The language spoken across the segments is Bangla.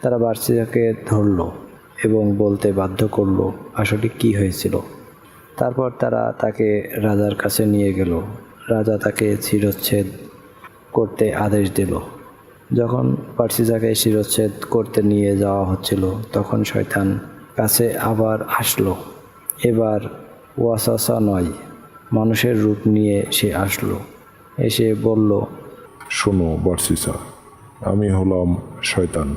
তারা বার্সিসাকে ধরল এবং বলতে বাধ্য করল আসলে কি হয়েছিল। তারপর তারা তাকে রাজার কাছে নিয়ে গেল। রাজা তাকে শিরচ্ছেদ করতে আদেশ দিল। যখন বার্সিসাকে শিরচ্ছেদ করতে নিয়ে যাওয়া হচ্ছিল তখন শয়তান কাছে আবার আসলো। এবার ওয়াসাসা নয়, মানুষের রূপ নিয়ে সে আসলো। এসে বলল, শোনো বার্সিসা, আমি হলাম শয়তান।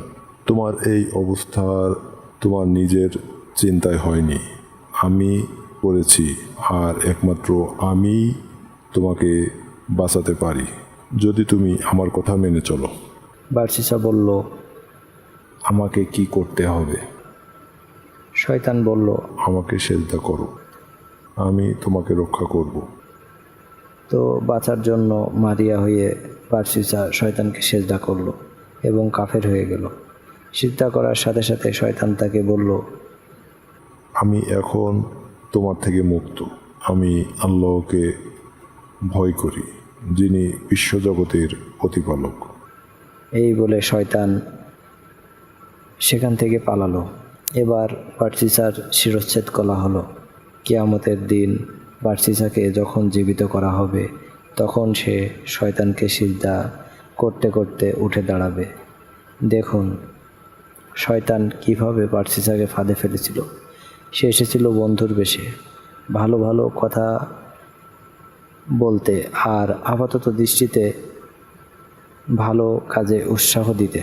তোমার এই অবস্থার তোমার নিজের চিন্তায় হয়নি, আমি করেছি, আর একমাত্র আমিই তোমাকে বাঁচাতে পারি যদি তুমি আমার কথা মেনে চলো। বার্সিসা বলল, আমাকে কি করতে হবে? শয়তান বলল, আমাকে সেজদা করো, আমি তোমাকে রক্ষা করব। তো বাঁচার জন্য মারিয়া হয়ে বার্সিসা শয়তানকে সেজদা করল এবং কাফের হয়ে গেল। সিজদা করার সাথে সাথে শয়তান তাকে বলল, আমি এখন তোমার থেকে মুক্ত। আমি আল্লাহকে ভয় করি, যিনি বিশ্বজগতের প্রতিপালক। এই বলে শয়তান সেখান থেকে পালালো। এবার বার্সিসার শিরচ্ছেদ করা হলো। কিয়ামতের দিন বার্সিসাকে যখন জীবিত করা হবে তখন সে শয়তানকে সিজদা করতে করতে উঠে দাঁড়াবে। দেখুন শয়তান কিভাবে বার্সিসাকে ফাঁদে ফেলেছিল। সে এসেছিল বন্ধুর বেশে, ভালো ভালো কথা বলতে আর আপাতত দৃষ্টিতে ভালো কাজে উৎসাহ দিতে,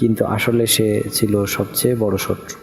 কিন্তু আসলে সে ছিল সবচেয়ে বড় শত্রু।